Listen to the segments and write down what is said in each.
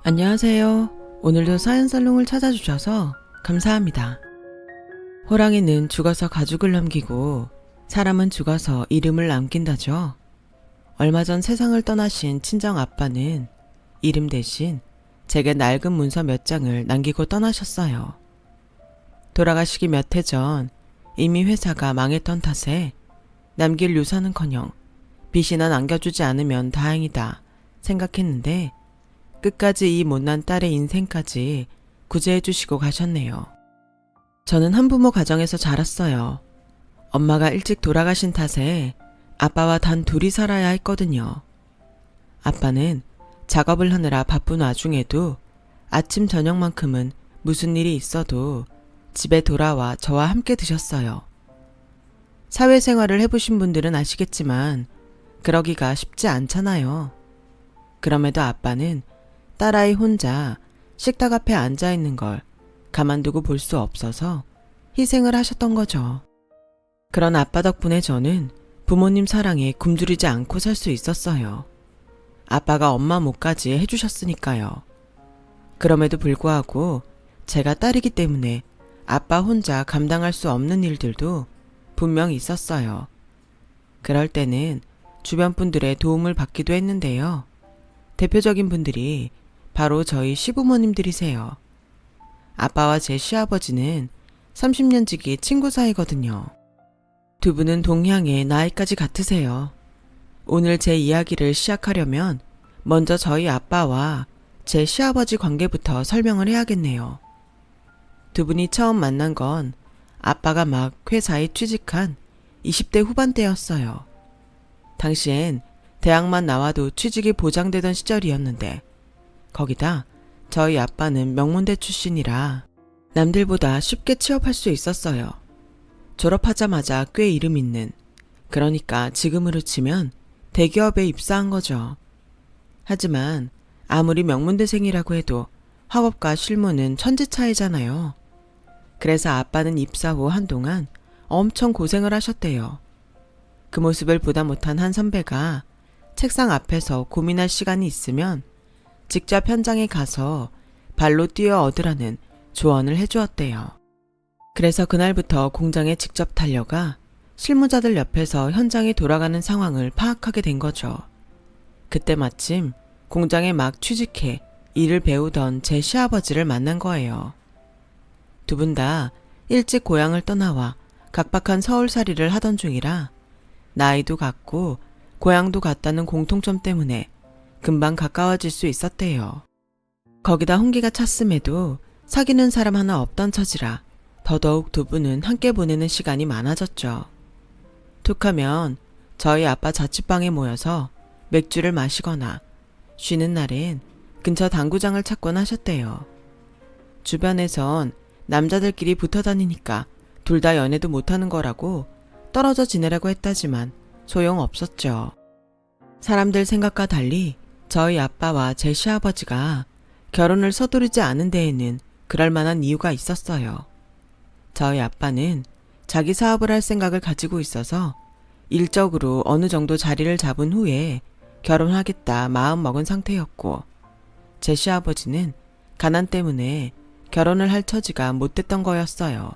안녕하세요. 오늘도 사연살롱을 찾아주셔서 감사합니다. 호랑이는 죽어서 가죽을 남기고 사람은 죽어서 이름을 남긴다죠. 얼마 전 세상을 떠나신 친정 아빠는 이름 대신 제게 낡은 문서 몇 장을 남기고 떠나셨어요. 돌아가시기 몇 해 전 이미 회사가 망했던 탓에 남길 유산은커녕 빚이나 남겨주지 않으면 다행이다 생각했는데 끝까지 이 못난 딸의 인생까지 구제해 주시고 가셨네요. 저는 한부모 가정에서 자랐어요. 엄마가 일찍 돌아가신 탓에 아빠와 단 둘이 살아야 했거든요. 아빠는 작업을 하느라 바쁜 와중에도 아침 저녁만큼은 무슨 일이 있어도 집에 돌아와 저와 함께 드셨어요. 사회생활을 해보신 분들은 아시겠지만 그러기가 쉽지 않잖아요. 그럼에도 아빠는 딸아이 혼자 식탁 앞에 앉아있는 걸 가만두고 볼 수 없어서 희생을 하셨던 거죠. 그런 아빠 덕분에 저는 부모님 사랑에 굶주리지 않고 살 수 있었어요. 아빠가 엄마 몫까지 해주셨으니까요. 그럼에도 불구하고 제가 딸이기 때문에 아빠 혼자 감당할 수 없는 일들도 분명 있었어요. 그럴 때는 주변 분들의 도움을 받기도 했는데요. 대표적인 분들이 바로 저희 시부모님들이세요. 아빠와 제 시아버지는 30년 지기 친구 사이거든요. 두 분은 동향에 나이까지 같으세요. 오늘 제 이야기를 시작하려면 먼저 저희 아빠와 제 시아버지 관계부터 설명을 해야겠네요. 두 분이 처음 만난 건 아빠가 막 회사에 취직한 20대 후반대였어요. 당시엔 대학만 나와도 취직이 보장되던 시절이었는데 거기다 저희 아빠는 명문대 출신이라 남들보다 쉽게 취업할 수 있었어요. 졸업하자마자 꽤 이름 있는, 그러니까 지금으로 치면 대기업에 입사한 거죠. 하지만 아무리 명문대생이라고 해도 학업과 실무는 천지 차이잖아요. 그래서 아빠는 입사 후 한동안 엄청 고생을 하셨대요. 그 모습을 보다 못한 한 선배가 책상 앞에서 고민할 시간이 있으면 직접 현장에 가서 발로 뛰어 얻으라는 조언을 해주었대요. 그래서 그날부터 공장에 직접 달려가 실무자들 옆에서 현장에 돌아가는 상황을 파악하게 된 거죠. 그때 마침 공장에 막 취직해 일을 배우던 제 시아버지를 만난 거예요. 두 분 다 일찍 고향을 떠나와 각박한 서울살이를 하던 중이라 나이도 같고 고향도 같다는 공통점 때문에 금방 가까워질 수 있었대요. 거기다 홍기가 찼음에도 사귀는 사람 하나 없던 처지라 더더욱 두 분은 함께 보내는 시간이 많아졌죠. 툭하면 저희 아빠 자취방에 모여서 맥주를 마시거나 쉬는 날엔 근처 당구장을 찾곤 하셨대요. 주변에선 남자들끼리 붙어 다니니까 둘 다 연애도 못하는 거라고 떨어져 지내라고 했다지만 소용없었죠. 사람들 생각과 달리 저희 아빠와 제 시아버지가 결혼을 서두르지 않은 데에는 그럴 만한 이유가 있었어요. 저희 아빠는 자기 사업을 할 생각을 가지고 있어서 일적으로 어느 정도 자리를 잡은 후에 결혼하겠다 마음먹은 상태였고, 제 시아버지는 가난 때문에 결혼을 할 처지가 못 됐던 거였어요.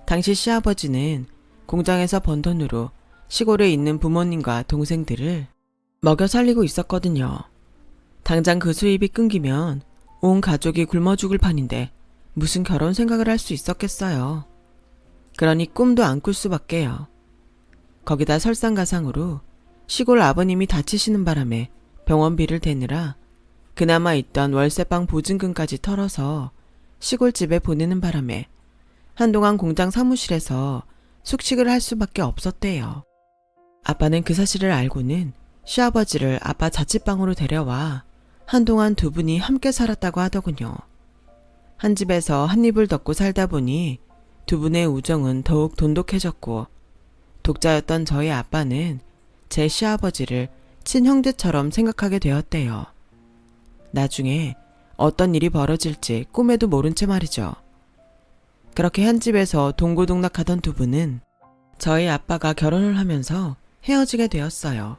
당시 시아버지는 공장에서 번 돈으로 시골에 있는 부모님과 동생들을 먹여 살리고 있었거든요. 당장 그 수입이 끊기면 온 가족이 굶어 죽을 판인데 무슨 결혼 생각을 할 수 있었겠어요. 그러니 꿈도 안 꿀 수밖에요. 거기다 설상가상으로 시골 아버님이 다치시는 바람에 병원비를 대느라 그나마 있던 월세방 보증금까지 털어서 시골집에 보내는 바람에 한동안 공장 사무실에서 숙식을 할 수밖에 없었대요. 아빠는 그 사실을 알고는 시아버지를 아빠 자취방으로 데려와 한동안 두 분이 함께 살았다고 하더군요. 한 집에서 한 입을 덮고 살다 보니 두 분의 우정은 더욱 돈독해졌고, 독자였던 저희 아빠는 제 시아버지를 친형제처럼 생각하게 되었대요. 나중에 어떤 일이 벌어질지 꿈에도 모른 채 말이죠. 그렇게 한 집에서 동고동락하던 두 분은 저희 아빠가 결혼을 하면서 헤어지게 되었어요.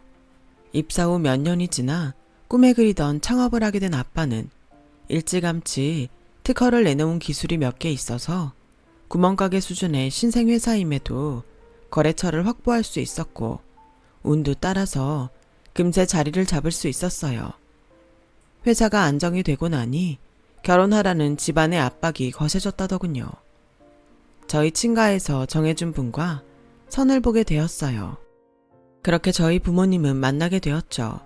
입사 후 몇 년이 지나 꿈에 그리던 창업을 하게 된 아빠는 일찌감치 특허를 내놓은 기술이 몇 개 있어서 구멍가게 수준의 신생회사임에도 거래처를 확보할 수 있었고 운도 따라서 금세 자리를 잡을 수 있었어요. 회사가 안정이 되고 나니 결혼하라는 집안의 압박이 거세졌다더군요. 저희 친가에서 정해준 분과 선을 보게 되었어요. 그렇게 저희 부모님은 만나게 되었죠.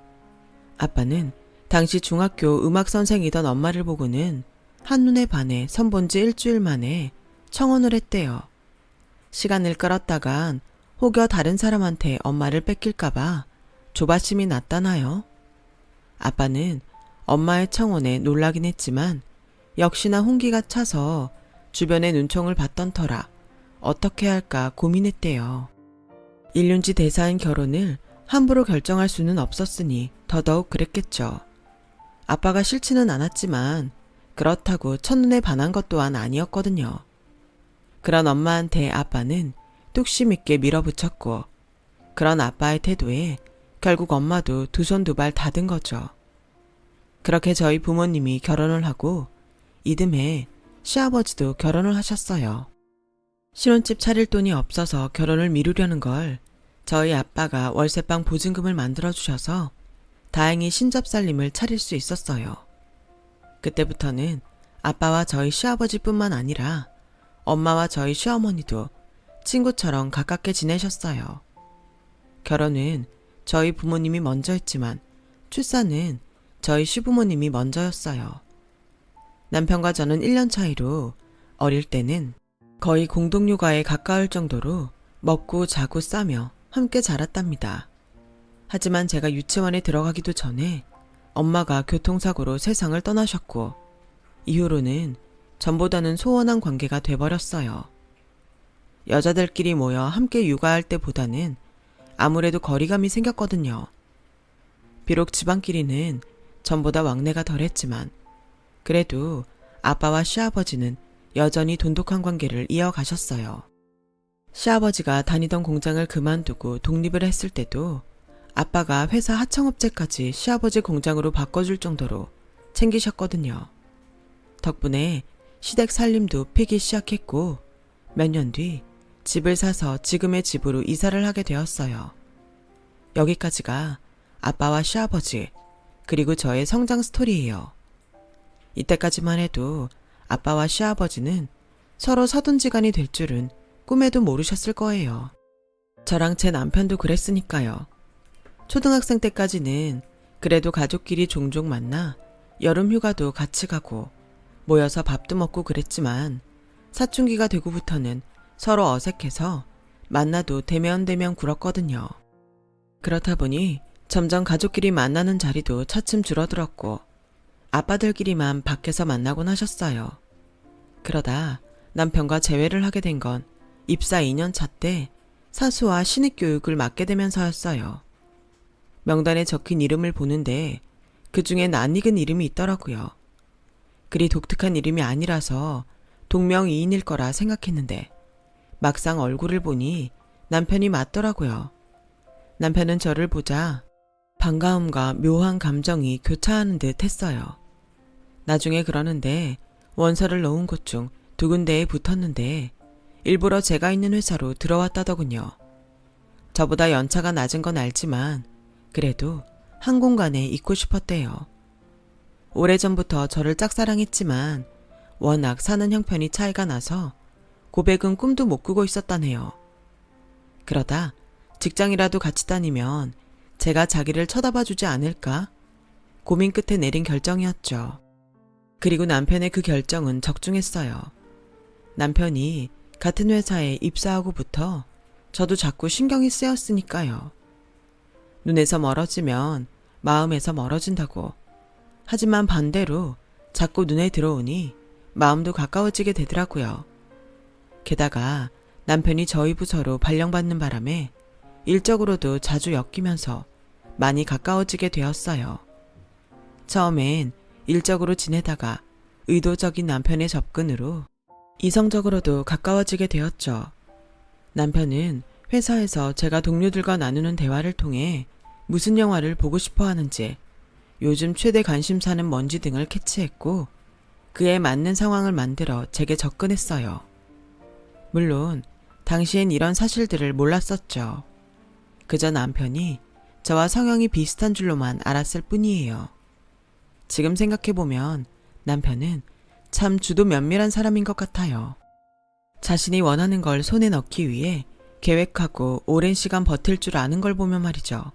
아빠는 당시 중학교 음악 선생이던 엄마를 보고는 한눈에 반해 선본 지 일주일 만에 청혼을 했대요. 시간을 끌었다간 혹여 다른 사람한테 엄마를 뺏길까봐 조바심이 났다나요? 아빠는 엄마의 청혼에 놀라긴 했지만 역시나 홍기가 차서 주변의 눈총을 받던 터라 어떻게 할까 고민했대요. 일륜지 대사인 결혼을 함부로 결정할 수는 없었으니 더더욱 그랬겠죠. 아빠가 싫지는 않았지만 그렇다고 첫눈에 반한 것 또한 아니었거든요. 그런 엄마한테 아빠는 뚝심 있게 밀어붙였고 그런 아빠의 태도에 결국 엄마도 두 손 두 발 닫은 거죠. 그렇게 저희 부모님이 결혼을 하고 이듬해 시아버지도 결혼을 하셨어요. 신혼집 차릴 돈이 없어서 결혼을 미루려는 걸 저희 아빠가 월세방 보증금을 만들어주셔서 다행히 신접살림을 차릴 수 있었어요. 그때부터는 아빠와 저희 시아버지뿐만 아니라 엄마와 저희 시어머니도 친구처럼 가깝게 지내셨어요. 결혼은 저희 부모님이 먼저 했지만 출산은 저희 시부모님이 먼저였어요. 남편과 저는 1년 차이로 어릴 때는 거의 공동육아에 가까울 정도로 먹고 자고 싸며 함께 자랐답니다. 하지만 제가 유치원에 들어가기도 전에 엄마가 교통사고로 세상을 떠나셨고 이후로는 전보다는 소원한 관계가 돼버렸어요. 여자들끼리 모여 함께 육아할 때보다는 아무래도 거리감이 생겼거든요. 비록 집안끼리는 전보다 왕래가 덜했지만 그래도 아빠와 시아버지는 여전히 돈독한 관계를 이어가셨어요. 시아버지가 다니던 공장을 그만두고 독립을 했을 때도 아빠가 회사 하청업체까지 시아버지 공장으로 바꿔줄 정도로 챙기셨거든요. 덕분에 시댁 살림도 피기 시작했고 몇 년 뒤 집을 사서 지금의 집으로 이사를 하게 되었어요. 여기까지가 아빠와 시아버지 그리고 저의 성장 스토리예요. 이때까지만 해도 아빠와 시아버지는 서로 사돈지간이 될 줄은 꿈에도 모르셨을 거예요. 저랑 제 남편도 그랬으니까요. 초등학생 때까지는 그래도 가족끼리 종종 만나 여름 휴가도 같이 가고 모여서 밥도 먹고 그랬지만 사춘기가 되고부터는 서로 어색해서 만나도 대면대면 굴었거든요. 그렇다 보니 점점 가족끼리 만나는 자리도 차츰 줄어들었고 아빠들끼리만 밖에서 만나곤 하셨어요. 그러다 남편과 재회를 하게 된 건 입사 2년 차 때 사수와 신입교육을 맡게 되면서였어요. 명단에 적힌 이름을 보는데 그중에 낯익은 이름이 있더라고요. 그리 독특한 이름이 아니라서 동명이인일 거라 생각했는데 막상 얼굴을 보니 남편이 맞더라고요. 남편은 저를 보자 반가움과 묘한 감정이 교차하는 듯 했어요. 나중에 그러는데 원서를 넣은 곳 중 2군데에 붙었는데 일부러 제가 있는 회사로 들어왔다더군요. 저보다 연차가 낮은 건 알지만 그래도 한 공간에 있고 싶었대요. 오래전부터 저를 짝사랑했지만 워낙 사는 형편이 차이가 나서 고백은 꿈도 못 꾸고 있었다네요. 그러다 직장이라도 같이 다니면 제가 자기를 쳐다봐 주지 않을까? 고민 끝에 내린 결정이었죠. 그리고 남편의 그 결정은 적중했어요. 남편이 같은 회사에 입사하고부터 저도 자꾸 신경이 쓰였으니까요. 눈에서 멀어지면 마음에서 멀어진다고. 하지만 반대로 자꾸 눈에 들어오니 마음도 가까워지게 되더라고요. 게다가 남편이 저희 부서로 발령받는 바람에 일적으로도 자주 엮이면서 많이 가까워지게 되었어요. 처음엔 일적으로 지내다가 의도적인 남편의 접근으로 이성적으로도 가까워지게 되었죠. 남편은 회사에서 제가 동료들과 나누는 대화를 통해 무슨 영화를 보고 싶어 하는지, 요즘 최대 관심사는 뭔지 등을 캐치했고 그에 맞는 상황을 만들어 제게 접근했어요. 물론 당시엔 이런 사실들을 몰랐었죠. 그저 남편이 저와 성향이 비슷한 줄로만 알았을 뿐이에요. 지금 생각해보면 남편은 참 주도 면밀한 사람인 것 같아요. 자신이 원하는 걸 손에 넣기 위해 계획하고 오랜 시간 버틸 줄 아는 걸 보면 말이죠.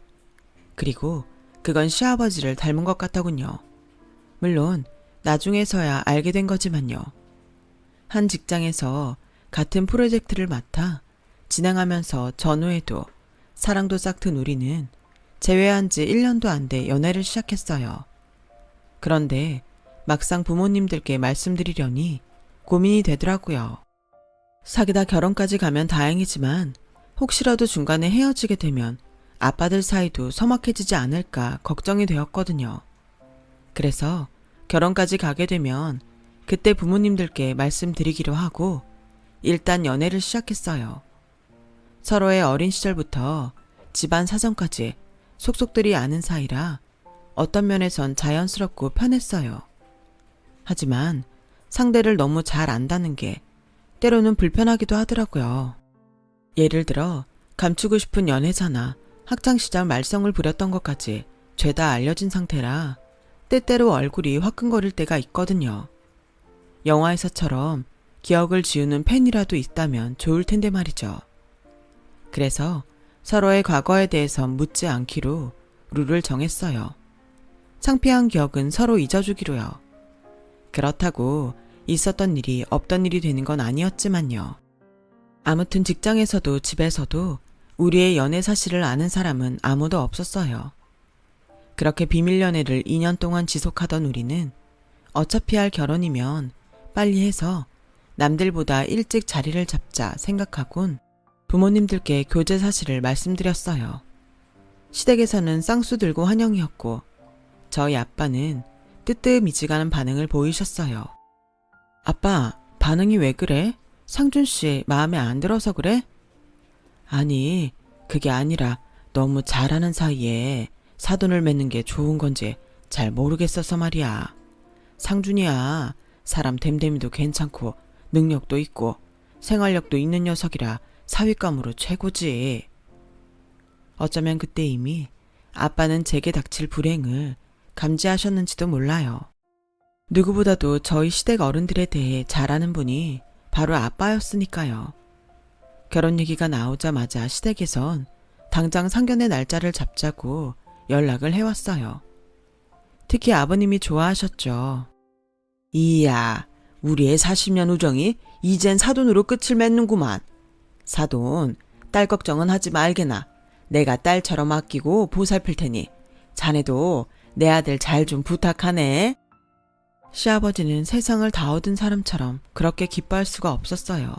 그리고 그건 시아버지를 닮은 것 같더군요. 물론 나중에서야 알게 된 거지만요. 한 직장에서 같은 프로젝트를 맡아 진행하면서 전후에도 사랑도 싹튼 우리는 재회한 지 1년도 안 돼 연애를 시작했어요. 그런데 막상 부모님들께 말씀드리려니 고민이 되더라고요. 사귀다 결혼까지 가면 다행이지만 혹시라도 중간에 헤어지게 되면 아빠들 사이도 서먹해지지 않을까 걱정이 되었거든요. 그래서 결혼까지 가게 되면 그때 부모님들께 말씀드리기로 하고 일단 연애를 시작했어요. 서로의 어린 시절부터 집안 사정까지 속속들이 아는 사이라 어떤 면에선 자연스럽고 편했어요. 하지만 상대를 너무 잘 안다는 게 때로는 불편하기도 하더라고요. 예를 들어 감추고 싶은 연애사나 학창시절 말썽을 부렸던 것까지 죄다 알려진 상태라 때때로 얼굴이 화끈거릴 때가 있거든요. 영화에서처럼 기억을 지우는 펜이라도 있다면 좋을 텐데 말이죠. 그래서 서로의 과거에 대해서 묻지 않기로 룰을 정했어요. 창피한 기억은 서로 잊어주기로요. 그렇다고 있었던 일이 없던 일이 되는 건 아니었지만요. 아무튼 직장에서도 집에서도 우리의 연애 사실을 아는 사람은 아무도 없었어요. 그렇게 비밀 연애를 2년 동안 지속하던 우리는 어차피 할 결혼이면 빨리 해서 남들보다 일찍 자리를 잡자 생각하곤 부모님들께 교제 사실을 말씀드렸어요. 시댁에서는 쌍수 들고 환영이었고 저희 아빠는 뜨뜻미지근한 반응을 보이셨어요. 아빠, 반응이 왜 그래? 상준 씨 마음에 안 들어서 그래? 아니, 그게 아니라 너무 잘하는 사이에 사돈을 맺는 게 좋은 건지 잘 모르겠어서 말이야. 상준이야, 사람 됨됨이도 괜찮고 능력도 있고 생활력도 있는 녀석이라 사윗감으로 최고지. 어쩌면 그때 이미 아빠는 제게 닥칠 불행을 감지하셨는지도 몰라요. 누구보다도 저희 시댁 어른들에 대해 잘 아는 분이 바로 아빠였으니까요. 결혼 얘기가 나오자마자 시댁에선 당장 상견례 날짜를 잡자고 연락을 해왔어요. 특히 아버님이 좋아하셨죠. 이야, 우리의 40년 우정이 이젠 사돈으로 끝을 맺는구만. 사돈, 딸 걱정은 하지 말게나. 내가 딸처럼 아끼고 보살필 테니 자네도 내 아들 잘 좀 부탁하네. 시아버지는 세상을 다 얻은 사람처럼 그렇게 기뻐할 수가 없었어요.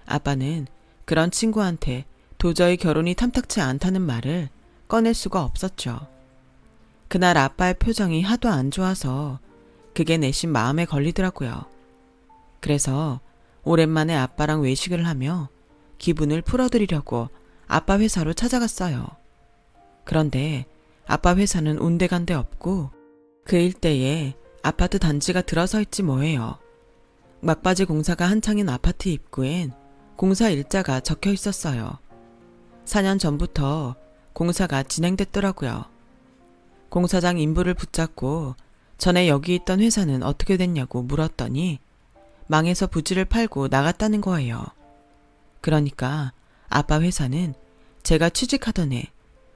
아빠는 그런 친구한테 도저히 결혼이 탐탁치 않다는 말을 꺼낼 수가 없었죠. 그날 아빠의 표정이 하도 안 좋아서 그게 내심 마음에 걸리더라고요. 그래서 오랜만에 아빠랑 외식을 하며 기분을 풀어드리려고 아빠 회사로 찾아갔어요. 그런데 아빠 회사는 온데간데 없고 그 일대에 아파트 단지가 들어서 있지 뭐예요. 막바지 공사가 한창인 아파트 입구엔 공사 일자가 적혀 있었어요. 4년 전부터 공사가 진행됐더라고요. 공사장 인부를 붙잡고 전에 여기 있던 회사는 어떻게 됐냐고 물었더니 망해서 부지를 팔고 나갔다는 거예요. 그러니까 아빠 회사는 제가 취직하던 해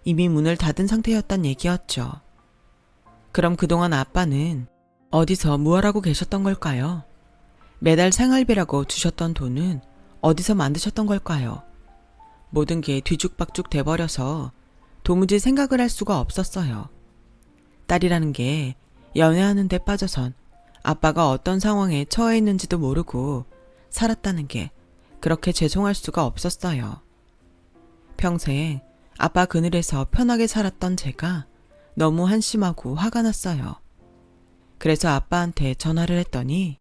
이미 문을 닫은 상태였단 얘기였죠. 그럼 그동안 아빠는 어디서 무엇하고 계셨던 걸까요? 매달 생활비라고 주셨던 돈은 어디서 만드셨던 걸까요? 모든 게 뒤죽박죽 돼버려서 도무지 생각을 할 수가 없었어요. 딸이라는 게 연애하는 데 빠져선 아빠가 어떤 상황에 처해 있는지도 모르고 살았다는 게 그렇게 죄송할 수가 없었어요. 평생 아빠 그늘에서 편하게 살았던 제가 너무 한심하고 화가 났어요. 그래서 아빠한테 전화를 했더니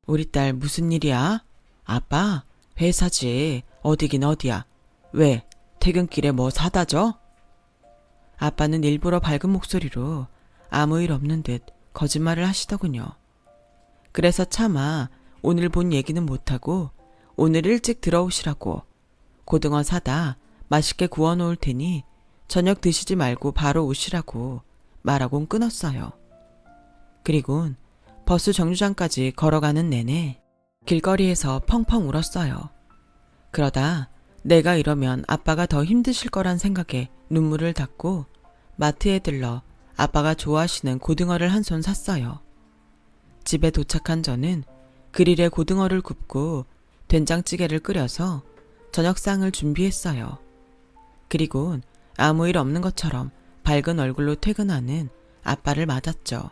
우리 딸 무슨 일이야? 아빠, 회사지. 어디긴 어디야. 왜? 퇴근길에 뭐 사다 줘? 아빠는 일부러 밝은 목소리로 아무 일 없는 듯 거짓말을 하시더군요. 그래서 차마 오늘 본 얘기는 못하고 오늘 일찍 들어오시라고 고등어 사다 맛있게 구워 놓을 테니 저녁 드시지 말고 바로 오시라고 말하곤 끊었어요. 그리곤 버스 정류장까지 걸어가는 내내 길거리에서 펑펑 울었어요. 그러다 내가 이러면 아빠가 더 힘드실 거란 생각에 눈물을 닦고 마트에 들러 아빠가 좋아하시는 고등어를 한 손 샀어요. 집에 도착한 저는 그릴에 고등어를 굽고 된장찌개를 끓여서 저녁상을 준비했어요. 그리곤 아무 일 없는 것처럼 밝은 얼굴로 퇴근하는 아빠를 맞았죠.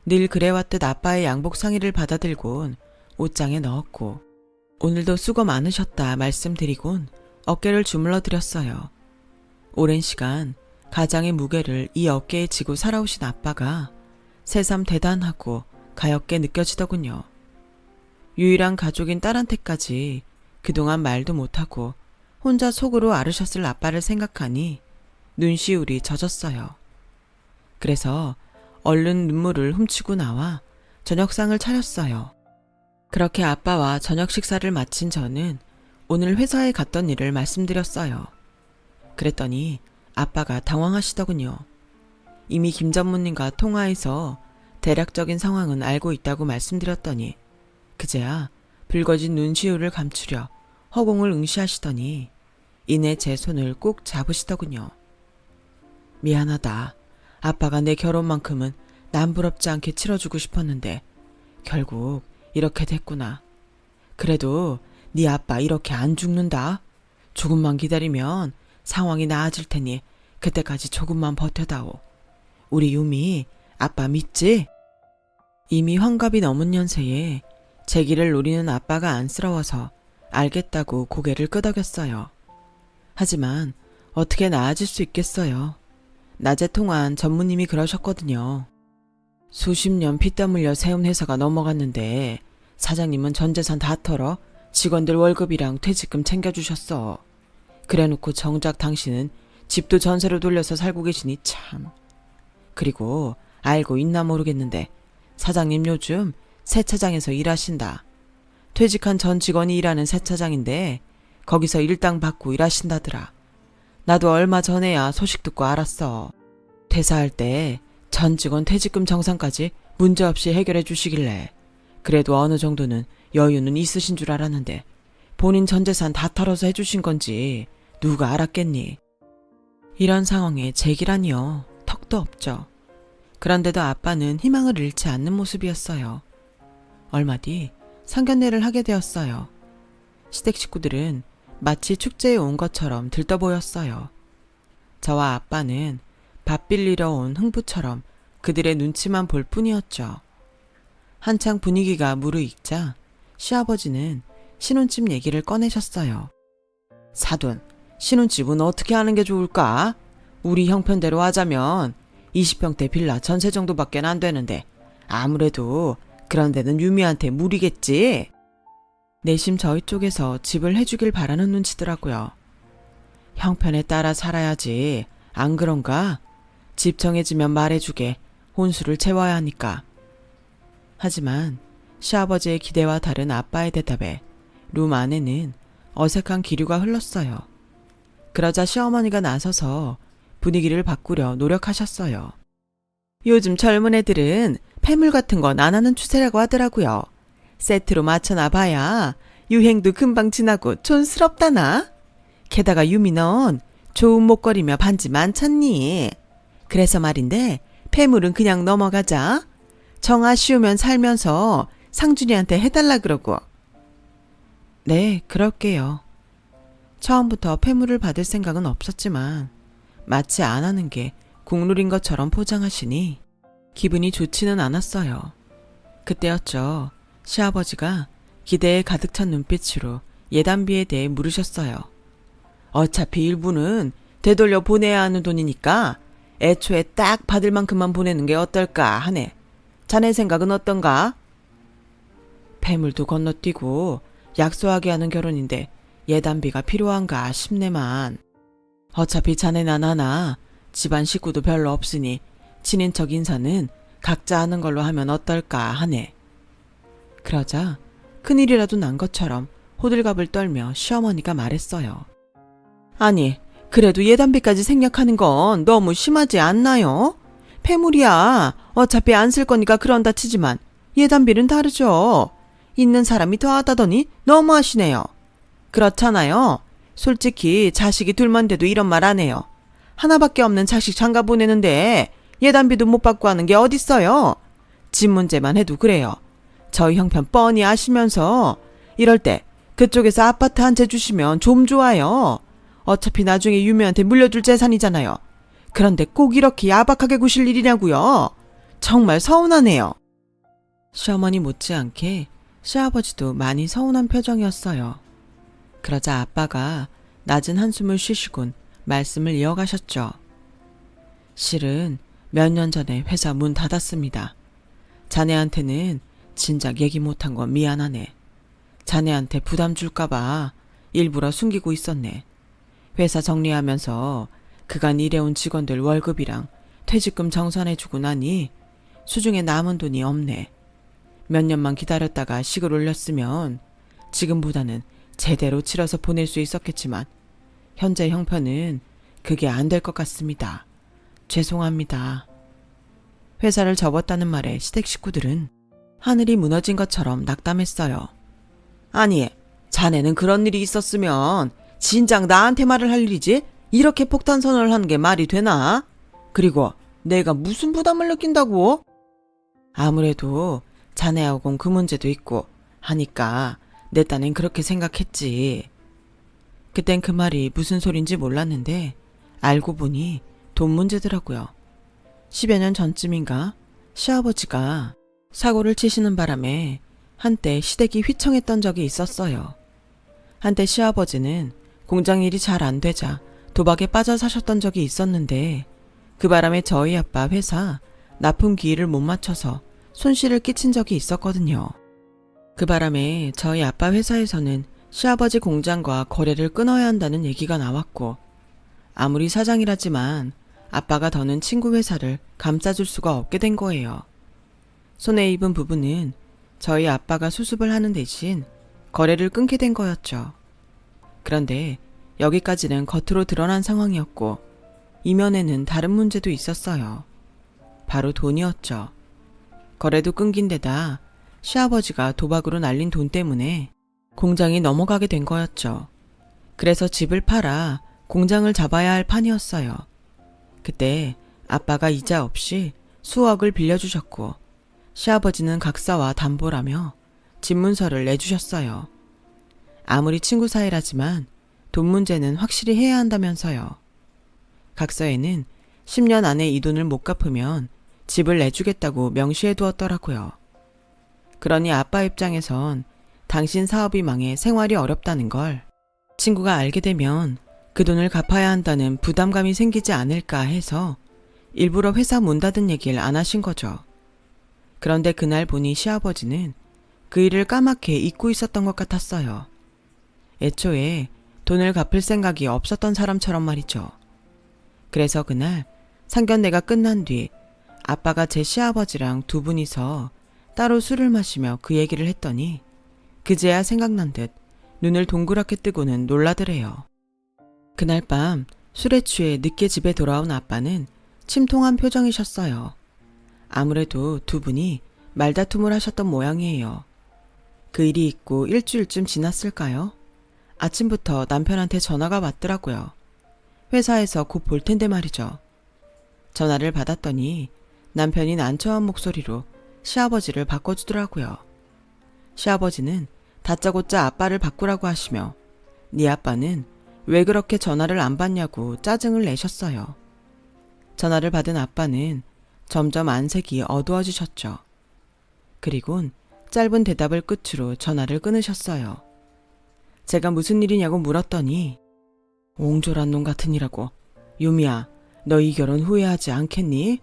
늘 그래왔듯 아빠의 양복 상의를 받아들곤 옷장에 넣었고 오늘도 수고 많으셨다 말씀드리곤 어깨를 주물러 드렸어요. 오랜 시간 가장의 무게를 이 어깨에 지고 살아오신 아빠가 새삼 대단하고 가엾게 느껴지더군요. 유일한 가족인 딸한테까지 그동안 말도 못하고 혼자 속으로 앓으셨을 아빠를 생각하니 눈시울이 젖었어요. 그래서 얼른 눈물을 훔치고 나와 저녁상을 차렸어요. 그렇게 아빠와 저녁 식사를 마친 저는 오늘 회사에 갔던 일을 말씀드렸어요. 그랬더니 아빠가 당황하시더군요. 이미 김 전무님과 통화해서 대략적인 상황은 알고 있다고 말씀드렸더니 그제야 붉어진 눈시울을 감추려 허공을 응시하시더니 이내 제 손을 꼭 잡으시더군요. 미안하다. 아빠가 내 결혼만큼은 남부럽지 않게 치러주고 싶었는데 결국 이렇게 됐구나. 그래도 네 아빠 이렇게 안 죽는다. 조금만 기다리면 상황이 나아질 테니 그때까지 조금만 버텨다오. 우리 유미 아빠 믿지? 이미 환갑이 넘은 연세에 제기를 노리는 아빠가 안쓰러워서 알겠다고 고개를 끄덕였어요. 하지만 어떻게 나아질 수 있겠어요. 낮에 통한 전무님이 그러셨거든요. 수십 년 피땀 흘려 세운 회사가 넘어갔는데 사장님은 전 재산 다 털어 직원들 월급이랑 퇴직금 챙겨주셨어. 그래놓고 정작 당신은 집도 전세로 돌려서 살고 계시니 참. 그리고 알고 있나 모르겠는데 사장님 요즘 세차장에서 일하신다. 퇴직한 전 직원이 일하는 세차장인데 거기서 일당 받고 일하신다더라. 나도 얼마 전에야 소식 듣고 알았어. 퇴사할 때 전 직원 퇴직금 정산까지 문제없이 해결해 주시길래 그래도 어느 정도는 여유는 있으신 줄 알았는데 본인 전 재산 다 털어서 해주신 건지 누가 알았겠니. 이런 상황에 제기라니요. 턱도 없죠. 그런데도 아빠는 희망을 잃지 않는 모습이었어요. 얼마 뒤 상견례를 하게 되었어요. 시댁 식구들은 마치 축제에 온 것처럼 들떠 보였어요. 저와 아빠는 밥 빌리러 온 흥부처럼 그들의 눈치만 볼 뿐이었죠. 한창 분위기가 무르익자 시아버지는 신혼집 얘기를 꺼내셨어요. 사돈, 신혼집은 어떻게 하는 게 좋을까? 우리 형편대로 하자면 20평대 빌라 전세 정도밖에 안 되는데 아무래도 그런 데는 유미한테 무리겠지? 내심 저희 쪽에서 집을 해주길 바라는 눈치더라고요. 형편에 따라 살아야지. 안 그런가? 집 정해지면 말해주게. 혼수를 채워야 하니까. 하지만 시아버지의 기대와 다른 아빠의 대답에 룸 안에는 어색한 기류가 흘렀어요. 그러자 시어머니가 나서서 분위기를 바꾸려 노력하셨어요. 요즘 젊은 애들은 폐물 같은 건 안 하는 추세라고 하더라고요. 세트로 맞춰놔봐야 유행도 금방 지나고 촌스럽다나? 게다가 유미 넌 좋은 목걸이며 반지 많잖니? 그래서 말인데 폐물은 그냥 넘어가자. 정 아쉬우면 살면서 상준이한테 해달라 그러고. 네, 그럴게요. 처음부터 폐물을 받을 생각은 없었지만 마치 안 하는 게 국룰인 것처럼 포장하시니 기분이 좋지는 않았어요. 그때였죠. 시아버지가 기대에 가득 찬 눈빛으로 예단비에 대해 물으셨어요. 어차피 일부는 되돌려 보내야 하는 돈이니까 애초에 딱 받을 만큼만 보내는 게 어떨까 하네. 자네 생각은 어떤가? 폐물도 건너뛰고 약소하게 하는 결혼인데 예단비가 필요한가 싶네만. 어차피 자네나 나나 집안 식구도 별로 없으니 친인척 인사는 각자 하는 걸로 하면 어떨까 하네. 그러자 큰일이라도 난 것처럼 호들갑을 떨며 시어머니가 말했어요. 아니, 그래도 예단비까지 생략하는 건 너무 심하지 않나요? 폐물이야. 어차피 안 쓸 거니까 그런다 치지만 예단비는 다르죠. 있는 사람이 더하다더니 너무하시네요. 그렇잖아요. 솔직히 자식이 둘만 돼도 이런 말 안 해요. 하나밖에 없는 자식 장가 보내는데 예단비도 못 받고 하는 게 어딨어요. 집 문제만 해도 그래요. 저희 형편 뻔히 아시면서 이럴 때 그쪽에서 아파트 한 채 주시면 좀 좋아요. 어차피 나중에 유미한테 물려줄 재산이잖아요. 그런데 꼭 이렇게 야박하게 구실 일이냐고요. 정말 서운하네요. 시어머니 못지않게 시아버지도 많이 서운한 표정이었어요. 그러자 아빠가 낮은 한숨을 쉬시곤 말씀을 이어가셨죠. 실은 몇 년 전에 회사 문 닫았습니다. 자네한테는 진작 얘기 못한 건 미안하네. 자네한테 부담 줄까봐 일부러 숨기고 있었네. 회사 정리하면서 그간 일해온 직원들 월급이랑 퇴직금 정산해주고 나니 수중에 남은 돈이 없네. 몇 년만 기다렸다가 식을 올렸으면 지금보다는 제대로 치러서 보낼 수 있었겠지만 현재 형편은 그게 안 될 것 같습니다. 죄송합니다. 회사를 접었다는 말에 시댁 식구들은 하늘이 무너진 것처럼 낙담했어요. 아니, 자네는 그런 일이 있었으면 진작 나한테 말을 할 일이지 이렇게 폭탄 선언을 하는 게 말이 되나? 그리고 내가 무슨 부담을 느낀다고? 아무래도 자네하고는 그 문제도 있고 하니까 내 딴엔 그렇게 생각했지. 그땐 그 말이 무슨 소린지 몰랐는데 알고 보니 돈 문제더라고요. 10여 년 전쯤인가 시아버지가 사고를 치시는 바람에 한때 시댁이 휘청했던 적이 있었어요. 한때 시아버지는 공장 일이 잘 안 되자 도박에 빠져 사셨던 적이 있었는데 그 바람에 저희 아빠 회사 납품 기일을 못 맞춰서 손실을 끼친 적이 있었거든요. 그 바람에 저희 아빠 회사에서는 시아버지 공장과 거래를 끊어야 한다는 얘기가 나왔고 아무리 사장이라지만 아빠가 더는 친구 회사를 감싸줄 수가 없게 된 거예요. 손해 입은 부분은 저희 아빠가 수습을 하는 대신 거래를 끊게 된 거였죠. 그런데 여기까지는 겉으로 드러난 상황이었고 이면에는 다른 문제도 있었어요. 바로 돈이었죠. 거래도 끊긴 데다 시아버지가 도박으로 날린 돈 때문에 공장이 넘어가게 된 거였죠. 그래서 집을 팔아 공장을 잡아야 할 판이었어요. 그때 아빠가 이자 없이 수억을 빌려주셨고 시아버지는 각서와 담보라며 집문서를 내주셨어요. 아무리 친구 사이라지만 돈 문제는 확실히 해야 한다면서요. 각서에는 10년 안에 이 돈을 못 갚으면 집을 내주겠다고 명시해 두었더라고요. 그러니 아빠 입장에선 당신 사업이 망해 생활이 어렵다는 걸 친구가 알게 되면 그 돈을 갚아야 한다는 부담감이 생기지 않을까 해서 일부러 회사 문 닫은 얘기를 안 하신 거죠. 그런데 그날 보니 시아버지는 그 일을 까맣게 잊고 있었던 것 같았어요. 애초에 돈을 갚을 생각이 없었던 사람처럼 말이죠. 그래서 그날 상견례가 끝난 뒤 아빠가 제 시아버지랑 두 분이서 따로 술을 마시며 그 얘기를 했더니 그제야 생각난 듯 눈을 동그랗게 뜨고는 놀라더래요. 그날 밤 술에 취해 늦게 집에 돌아온 아빠는 침통한 표정이셨어요. 아무래도 두 분이 말다툼을 하셨던 모양이에요. 그 일이 있고 일주일쯤 지났을까요? 아침부터 남편한테 전화가 왔더라고요. 회사에서 곧 볼 텐데 말이죠. 전화를 받았더니 남편이 난처한 목소리로 시아버지를 바꿔주더라고요. 시아버지는 다짜고짜 아빠를 바꾸라고 하시며 네 아빠는 왜 그렇게 전화를 안 받냐고 짜증을 내셨어요. 전화를 받은 아빠는 점점 안색이 어두워지셨죠. 그리곤 짧은 대답을 끝으로 전화를 끊으셨어요. 제가 무슨 일이냐고 물었더니 옹졸한 놈 같으니라고. 유미야, 너 이 결혼 후회하지 않겠니?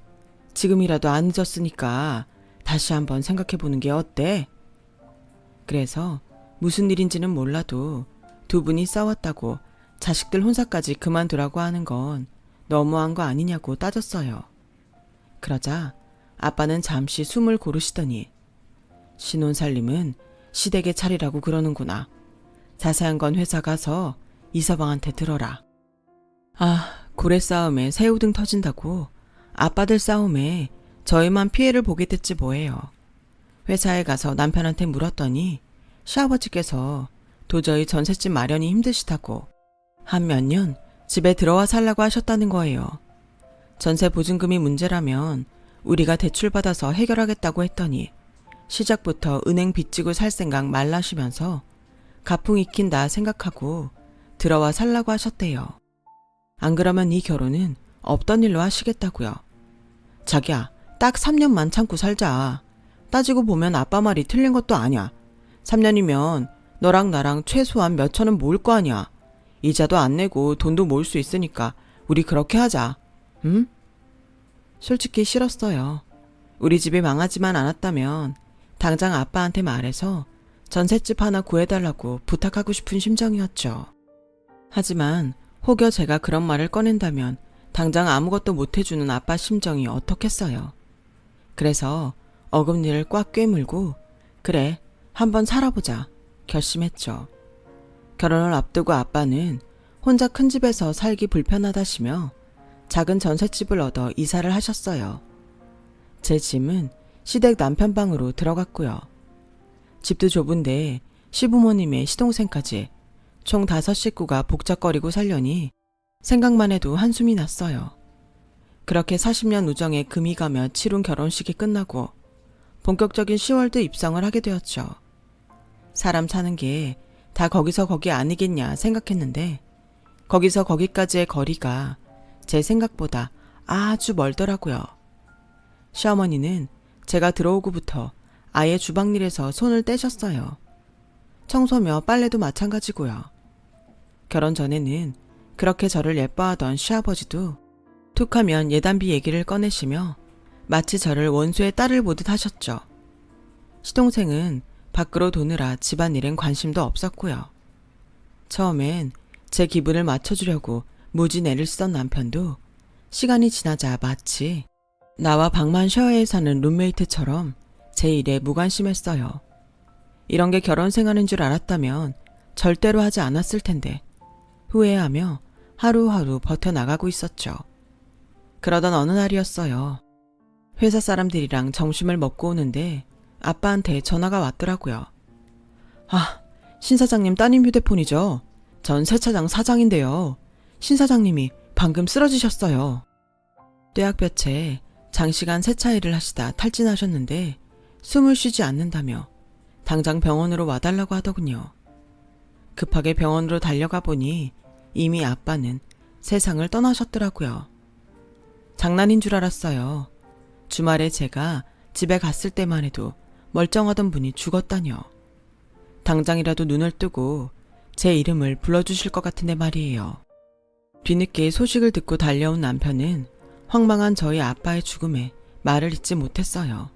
지금이라도 안 늦었으니까 다시 한번 생각해보는 게 어때? 그래서 무슨 일인지는 몰라도 두 분이 싸웠다고 자식들 혼사까지 그만두라고 하는 건 너무한 거 아니냐고 따졌어요. 그러자 아빠는 잠시 숨을 고르시더니 신혼살림은 시댁의 차리라고 그러는구나. 자세한 건 회사 가서 이서방한테 들어라. 아, 고래 싸움에 새우등 터진다고 아빠들 싸움에 저희만 피해를 보게 됐지 뭐예요. 회사에 가서 남편한테 물었더니 시아버지께서 도저히 전셋집 마련이 힘드시다고 한 몇 년 집에 들어와 살라고 하셨다는 거예요. 전세 보증금이 문제라면 우리가 대출받아서 해결하겠다고 했더니 시작부터 은행 빚지고 살 생각 말라시면서 가풍 익힌다 생각하고 들어와 살라고 하셨대요. 안 그러면 이 결혼은 없던 일로 하시겠다고요. 자기야, 딱 3년만 참고 살자. 따지고 보면 아빠 말이 틀린 것도 아니야. 3년이면 너랑 나랑 최소한 몇 천은 모을 거 아니야. 이자도 안 내고 돈도 모을 수 있으니까 우리 그렇게 하자. 응? 솔직히 싫었어요. 우리 집이 망하지만 않았다면 당장 아빠한테 말해서 전셋집 하나 구해달라고 부탁하고 싶은 심정이었죠. 하지만 혹여 제가 그런 말을 꺼낸다면 당장 아무것도 못해주는 아빠 심정이 어떻겠어요. 그래서 어금니를 꽉 꿰물고 그래, 한번 살아보자 결심했죠. 결혼을 앞두고 아빠는 혼자 큰 집에서 살기 불편하다시며 작은 전셋집을 얻어 이사를 하셨어요. 제 짐은 시댁 남편 방으로 들어갔고요. 집도 좁은데 시부모님의 시동생까지 총 5식구가 복잡거리고 살려니 생각만 해도 한숨이 났어요. 그렇게 40년 우정에 금이 가며 치룬 결혼식이 끝나고 본격적인 10월드 입성을 하게 되었죠. 사람 사는 게 다 거기서 거기 아니겠냐 생각했는데 거기서 거기까지의 거리가 제 생각보다 아주 멀더라고요. 시어머니는 제가 들어오고부터 아예 주방일에서 손을 떼셨어요. 청소며 빨래도 마찬가지고요. 결혼 전에는 그렇게 저를 예뻐하던 시아버지도 툭하면 예단비 얘기를 꺼내시며 마치 저를 원수의 딸을 보듯 하셨죠. 시동생은 밖으로 도느라 집안일엔 관심도 없었고요. 처음엔 제 기분을 맞춰주려고 무지 애를 쓰던 남편도 시간이 지나자 마치 나와 방만셔에 사는 룸메이트처럼 제 일에 무관심했어요. 이런 게 결혼 생활인 줄 알았다면 절대로 하지 않았을 텐데 후회하며 하루하루 버텨나가고 있었죠. 그러던 어느 날이었어요. 회사 사람들이랑 점심을 먹고 오는데 아빠한테 전화가 왔더라고요. 아, 신 사장님 따님 휴대폰이죠. 전 세차장 사장인데요. 신 사장님이 방금 쓰러지셨어요. 뙤약볕에 장시간 세차 일을 하시다 탈진하셨는데 숨을 쉬지 않는다며 당장 병원으로 와달라고 하더군요. 급하게 병원으로 달려가 보니 이미 아빠는 세상을 떠나셨더라고요. 장난인 줄 알았어요. 주말에 제가 집에 갔을 때만 해도 멀쩡하던 분이 죽었다뇨. 당장이라도 눈을 뜨고 제 이름을 불러주실 것 같은데 말이에요. 뒤늦게 소식을 듣고 달려온 남편은 황망한 저희 아빠의 죽음에 말을 잇지 못했어요.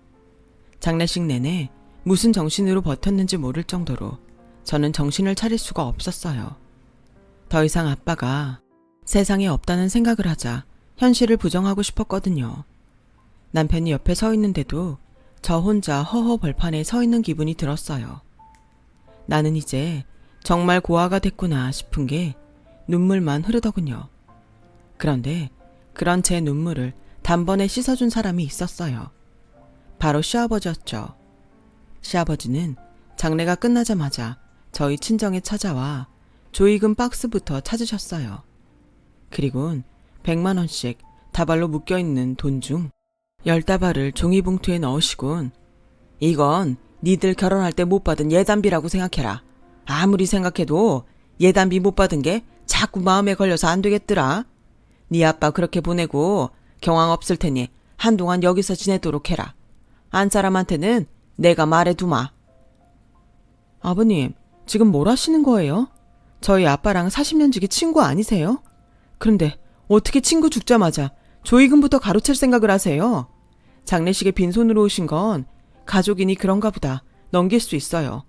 장례식 내내 무슨 정신으로 버텼는지 모를 정도로 저는 정신을 차릴 수가 없었어요. 더 이상 아빠가 세상에 없다는 생각을 하자 현실을 부정하고 싶었거든요. 남편이 옆에 서 있는데도 저 혼자 허허 벌판에 서 있는 기분이 들었어요. 나는 이제 정말 고아가 됐구나 싶은 게 눈물만 흐르더군요. 그런데 그런 제 눈물을 단번에 씻어준 사람이 있었어요. 바로 시아버지였죠. 시아버지는 장례가 끝나자마자 저희 친정에 찾아와 조의금 박스부터 찾으셨어요. 그리곤 100만 원씩 다발로 묶여있는 돈 중 10다발을 종이봉투에 넣으시곤 이건 니들 결혼할 때 못 받은 예단비라고 생각해라. 아무리 생각해도 예단비 못 받은 게 자꾸 마음에 걸려서 안 되겠더라. 네 아빠 그렇게 보내고 경황 없을 테니 한동안 여기서 지내도록 해라. 안 사람한테는 내가 말해두마. 아버님, 지금 뭘 하시는 거예요? 저희 아빠랑 40년 지기 친구 아니세요? 그런데 어떻게 친구 죽자마자 조의금부터 가로챌 생각을 하세요? 장례식에 빈손으로 오신 건 가족이니 그런가 보다 넘길 수 있어요.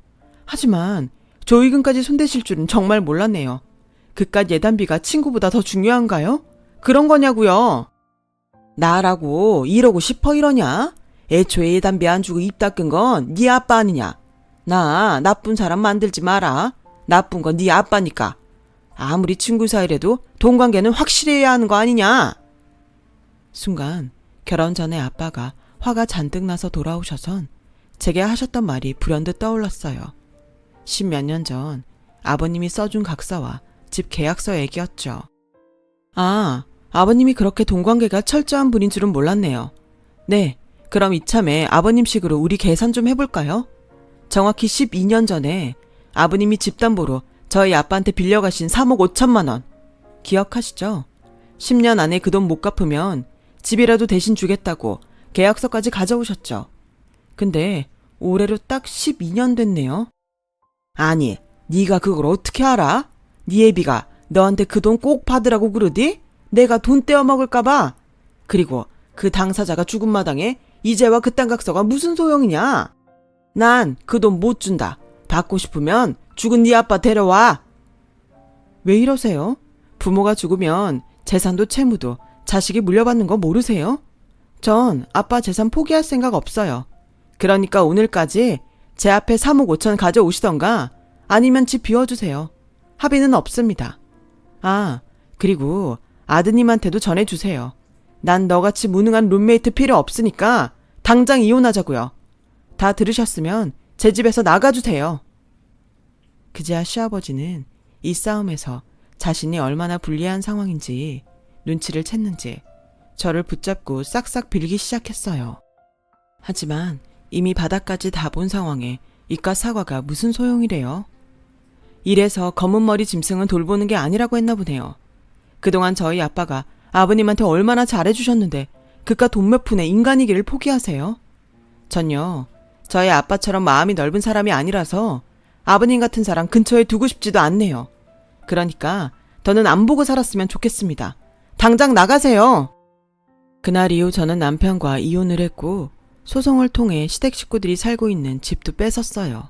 하지만 조의금까지 손대실 줄은 정말 몰랐네요. 그깟 예단비가 친구보다 더 중요한가요? 그런 거냐고요. 나라고 이러고 싶어 이러냐? 애초에 이 담배 안 주고 입 닦은 건 네 아빠 아니냐? 나 나쁜 사람 만들지 마라. 나쁜 건 네 아빠니까. 아무리 친구 사이래도 돈 관계는 확실해야 하는 거 아니냐? 순간 결혼 전에 아빠가 화가 잔뜩 나서 돌아오셔선 제게 하셨던 말이 불현듯 떠올랐어요. 10몇 년 전 아버님이 써준 각서와 집 계약서 얘기였죠. 아, 아버님이 그렇게 돈 관계가 철저한 분인 줄은 몰랐네요. 네, 그럼 이참에 아버님식으로 우리 계산 좀 해볼까요? 정확히 12년 전에 아버님이 집담보로 저희 아빠한테 빌려가신 3억 5천만 원. 기억하시죠? 10년 안에 그 돈 못 갚으면 집이라도 대신 주겠다고 계약서까지 가져오셨죠. 근데 올해로 딱 12년 됐네요. 아니, 네가 그걸 어떻게 알아? 네 애비가 너한테 그 돈 꼭 받으라고 그러디? 내가 돈 떼어 먹을까 봐. 그리고 그 당사자가 죽은 마당에 이제와 그딴 각서가 무슨 소용이냐? 난 그 돈 못 준다. 받고 싶으면 죽은 네 아빠 데려와. 왜 이러세요? 부모가 죽으면 재산도 채무도 자식이 물려받는 거 모르세요? 전 아빠 재산 포기할 생각 없어요. 그러니까 오늘까지 제 앞에 3억 5천 가져오시던가 아니면 집 비워주세요. 합의는 없습니다. 아, 그리고 아드님한테도 전해주세요. 난 너같이 무능한 룸메이트 필요 없으니까 당장 이혼하자고요. 다 들으셨으면 제 집에서 나가주세요. 그제야 시아버지는 이 싸움에서 자신이 얼마나 불리한 상황인지 눈치를 챘는지 저를 붙잡고 싹싹 빌기 시작했어요. 하지만 이미 바닥까지 다 본 상황에 이깟 사과가 무슨 소용이래요? 이래서 검은 머리 짐승은 돌보는 게 아니라고 했나 보네요. 그동안 저희 아빠가 아버님한테 얼마나 잘해주셨는데 그깟 돈 몇 푼에 인간이기를 포기하세요? 전요, 저희 아빠처럼 마음이 넓은 사람이 아니라서 아버님 같은 사람 근처에 두고 싶지도 않네요. 그러니까 더는 안 보고 살았으면 좋겠습니다. 당장 나가세요. 그날 이후 저는 남편과 이혼을 했고 소송을 통해 시댁 식구들이 살고 있는 집도 뺏었어요.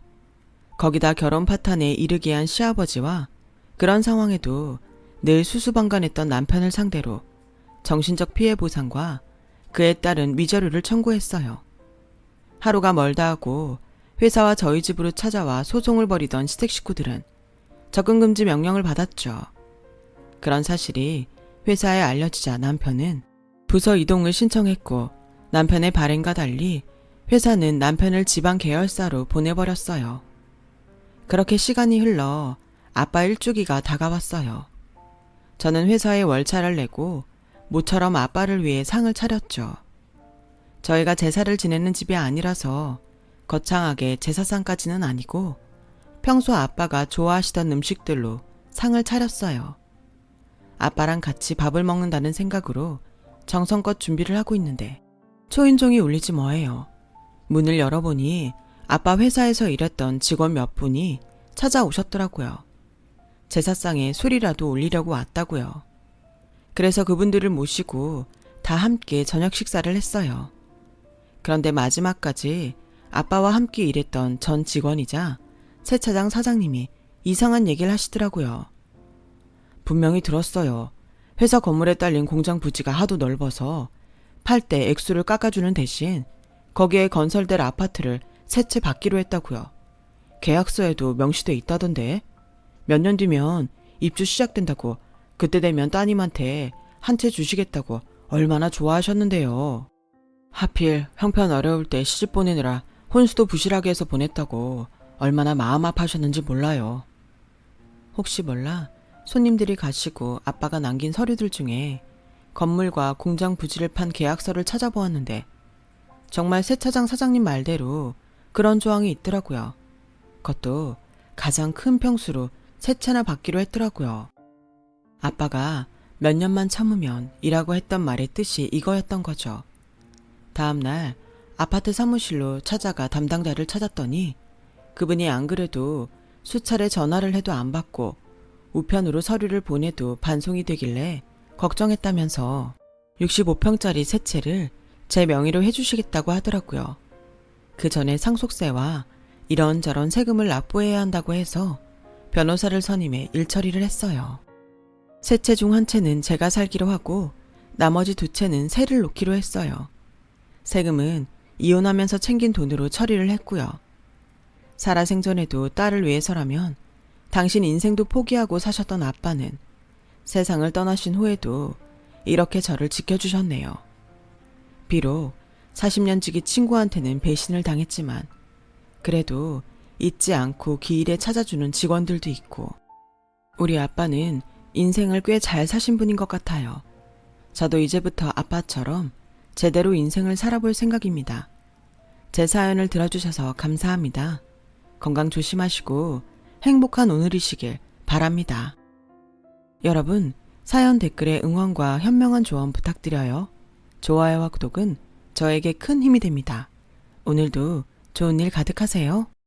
거기다 결혼 파탄에 이르게 한 시아버지와 그런 상황에도 늘 수수방관했던 남편을 상대로 정신적 피해 보상과 그에 따른 위자료를 청구했어요. 하루가 멀다 하고 회사와 저희 집으로 찾아와 소송을 벌이던 시댁 식구들은 접근금지 명령을 받았죠. 그런 사실이 회사에 알려지자 남편은 부서 이동을 신청했고 남편의 발행과 달리 회사는 남편을 지방 계열사로 보내버렸어요. 그렇게 시간이 흘러 아빠 일주기가 다가왔어요. 저는 회사에 월차를 내고 모처럼 아빠를 위해 상을 차렸죠. 저희가 제사를 지내는 집이 아니라서 거창하게 제사상까지는 아니고 평소 아빠가 좋아하시던 음식들로 상을 차렸어요. 아빠랑 같이 밥을 먹는다는 생각으로 정성껏 준비를 하고 있는데 초인종이 울리지 뭐예요. 문을 열어보니 아빠 회사에서 일했던 직원 몇 분이 찾아오셨더라고요. 제사상에 술이라도 올리려고 왔다고요. 그래서 그분들을 모시고 다 함께 저녁 식사를 했어요. 그런데 마지막까지 아빠와 함께 일했던 전 직원이자 세차장 사장님이 이상한 얘기를 하시더라고요. 분명히 들었어요. 회사 건물에 딸린 공장 부지가 하도 넓어서 팔 때 액수를 깎아주는 대신 거기에 건설될 아파트를 세 채 받기로 했다고요. 계약서에도 명시돼 있다던데. 몇 년 뒤면 입주 시작된다고 그때 되면 따님한테 한 채 주시겠다고 얼마나 좋아하셨는데요. 하필 형편 어려울 때 시집 보내느라 혼수도 부실하게 해서 보냈다고 얼마나 마음 아파하셨는지 몰라요. 혹시 몰라 손님들이 가시고 아빠가 남긴 서류들 중에 건물과 공장 부지를 판 계약서를 찾아보았는데 정말 세차장 사장님 말대로 그런 조항이 있더라고요. 그것도 가장 큰 평수로 세 채나 받기로 했더라고요. 아빠가 몇 년만 참으면 이라고 했던 말의 뜻이 이거였던 거죠. 다음 날 아파트 사무실로 찾아가 담당자를 찾았더니 그분이 안 그래도 수차례 전화를 해도 안 받고 우편으로 서류를 보내도 반송이 되길래 걱정했다면서 65평짜리 세 채를 제 명의로 해주시겠다고 하더라고요. 그 전에 상속세와 이런저런 세금을 납부해야 한다고 해서 변호사를 선임해 일 처리를 했어요. 세 채 중 한 채는 제가 살기로 하고 나머지 2채는 세를 놓기로 했어요. 세금은 이혼하면서 챙긴 돈으로 처리를 했고요. 살아생전에도 딸을 위해서라면 당신 인생도 포기하고 사셨던 아빠는 세상을 떠나신 후에도 이렇게 저를 지켜주셨네요. 비록 40년 지기 친구한테는 배신을 당했지만 그래도 잊지 않고 기일에 찾아주는 직원들도 있고 우리 아빠는 인생을 꽤 잘 사신 분인 것 같아요. 저도 이제부터 아빠처럼 제대로 인생을 살아볼 생각입니다. 제 사연을 들어주셔서 감사합니다. 건강 조심하시고 행복한 오늘이시길 바랍니다. 여러분, 사연 댓글에 응원과 현명한 조언 부탁드려요. 좋아요와 구독은 저에게 큰 힘이 됩니다. 오늘도 좋은 일 가득하세요.